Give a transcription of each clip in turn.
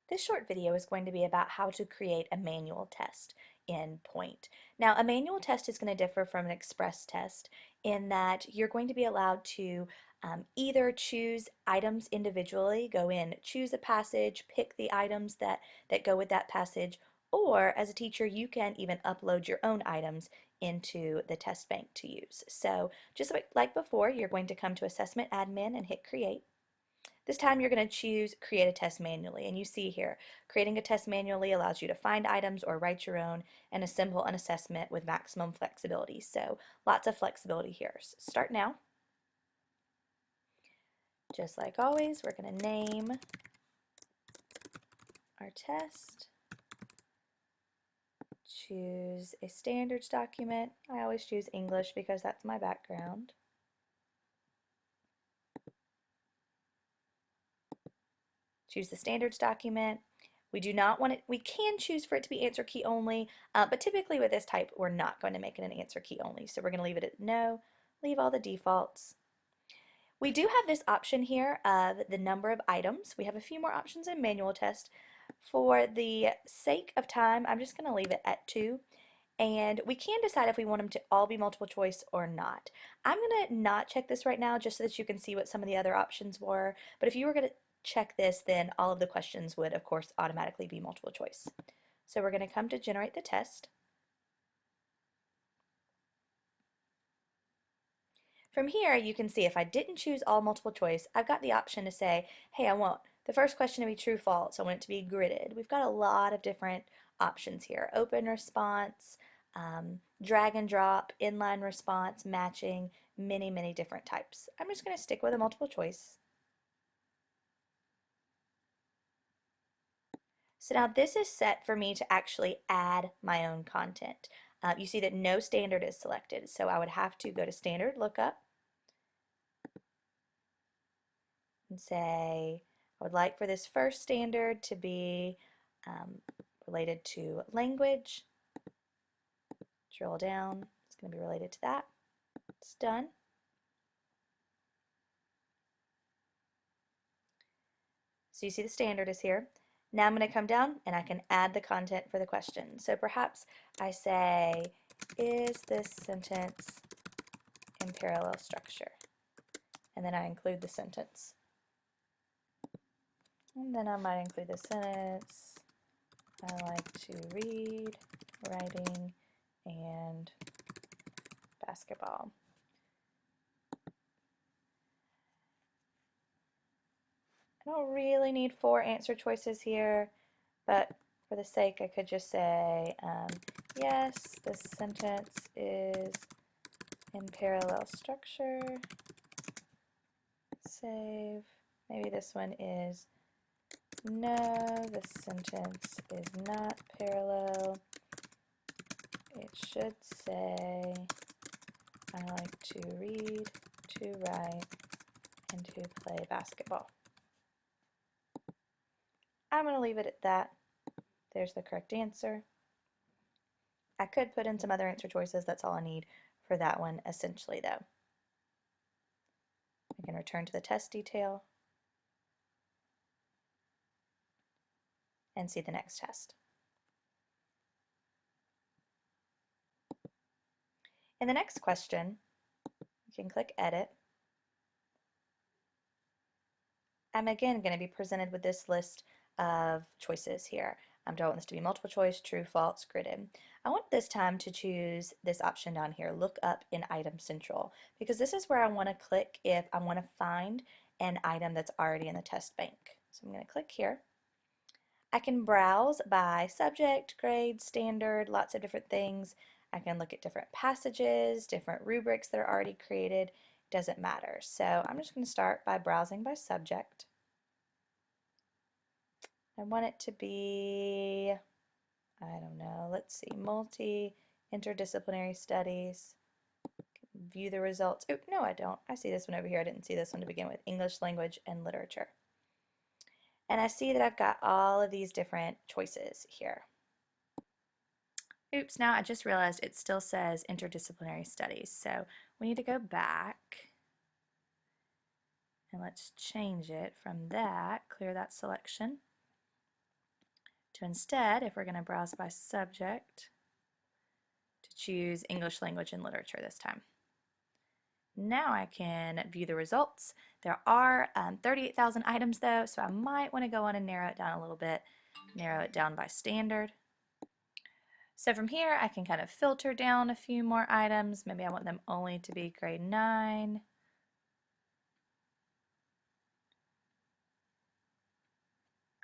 This short video is going to be about how to create a manual test in Point. Now, a manual test is going to differ from an express test in that you're going to be allowed to either choose items individually, go in, choose a passage, pick the items that go with that passage, or as a teacher, you can even upload your own items into the test bank to use. So just like before, you're going to come to Assessment Admin and hit Create. This time you're going to choose Create a Test Manually, and you see here, creating a test manually allows you to find items or write your own and assemble an assessment with maximum flexibility. So lots of flexibility here. So start now. Just like always, we're going to name our test, choose a standards document. I always choose English because that's my background. Choose the standards document. We do not want it, we can choose for it to be answer key only, but typically with this type, we're not going to make it an answer key only. So we're going to leave it at no, leave all the defaults. We do have this option here of the number of items. We have a few more options in manual test. For the sake of time, I'm just going to leave it at 2. And we can decide if we want them to all be multiple choice or not. I'm going to not check this right now just so that you can see what some of the other options were. But if you were going to check this, then all of the questions would, of course, automatically be multiple choice. So we're going to come to generate the test. From here, you can see if I didn't choose all multiple choice, I've got the option to say, hey, I want the first question to be true, false. I want it to be gridded. We've got a lot of different options here. Open response, drag and drop, inline response, matching, many, many different types. I'm just going to stick with a multiple choice. So now this is set for me to actually add my own content. You see that no standard is selected, so I would have to go to standard lookup and say I would like for this first standard to be related to language. Drill down, it's going to be related to that. It's done. So you see the standard is here. Now I'm going to come down and I can add the content for the question. So perhaps I say, is this sentence in parallel structure? And then I include the sentence. And then I might include the sentence, I like to read, writing, and basketball. I don't really need 4 answer choices here, but for the sake I could just say, yes, this sentence is in parallel structure. Save. Maybe this one is, no, this sentence is not parallel. It should say, I like to read, to write, and to play basketball. I'm going to leave it at that. There's the correct answer. I could put in some other answer choices. That's all I need for that one, essentially, though. I can return to the test detail and see the next test. In the next question, you can click Edit. I'm again going to be presented with this list of choices here. Do I want this to be multiple choice, true, false, gridded? I want this time to choose this option down here, look up in Item Central, because this is where I want to click if I want to find an item that's already in the test bank. So I'm going to click here. I can browse by subject, grade, standard, lots of different things. I can look at different passages, different rubrics that are already created. It doesn't matter. So I'm just going to start by browsing by subject. I want it to be, I don't know, let's see, interdisciplinary studies. View the results. Oh, no, I don't. I see this one over here. I didn't see this one to begin with. English language and literature. And I see that I've got all of these different choices here. Oops, now I just realized it still says interdisciplinary studies. So we need to go back and let's change it from that, clear that selection. to instead, if we're going to browse by subject, to choose English language and literature this time. Now I can view the results. There are 38,000 items though, so I might want to go on and narrow it down a little bit, narrow it down by standard. So from here I can kind of filter down a few more items. Maybe I want them only to be grade 9.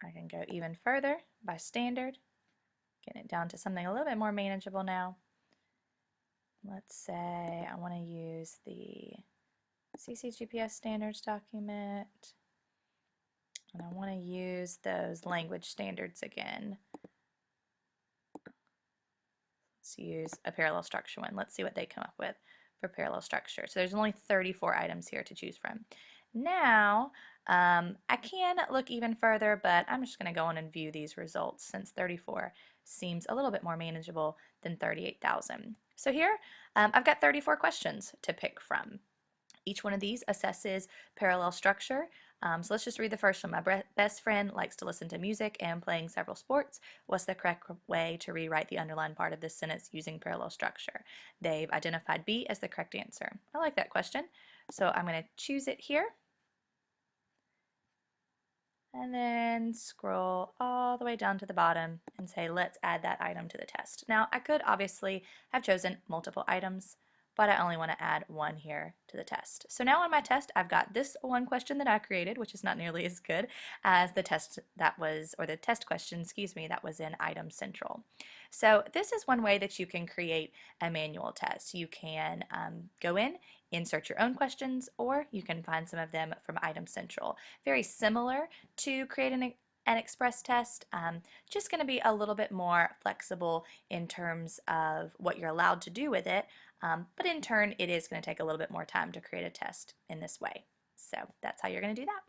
I can go even further by standard, getting it down to something a little bit more manageable now. Let's say I want to use the CCGPS standards document, and I want to use those language standards again. Let's use a parallel structure one. Let's see what they come up with for parallel structure. So there's only 34 items here to choose from. Now, I can look even further, but I'm just going to go on and view these results since 34 seems a little bit more manageable than 38,000. So here, I've got 34 questions to pick from. Each one of these assesses parallel structure. So let's just read the first one. My best friend likes to listen to music and playing several sports. What's the correct way to rewrite the underlined part of this sentence using parallel structure? They've identified B as the correct answer. I like that question. So I'm going to choose it here. And then scroll all the way down to the bottom and say, let's add that item to the test. Now, I could obviously have chosen multiple items, but I only want to add one here to the test. So now on my test, I've got this one question that I created, which is not nearly as good as the test that was, or the test question, excuse me, that was in Item Central. So this is one way that you can create a manual test. You can go in, insert your own questions, or you can find some of them from Item Central. Very similar to create an express test, just going to be a little bit more flexible in terms of what you're allowed to do with it, but in turn it is going to take a little bit more time to create a test in this way. So that's how you're going to do that.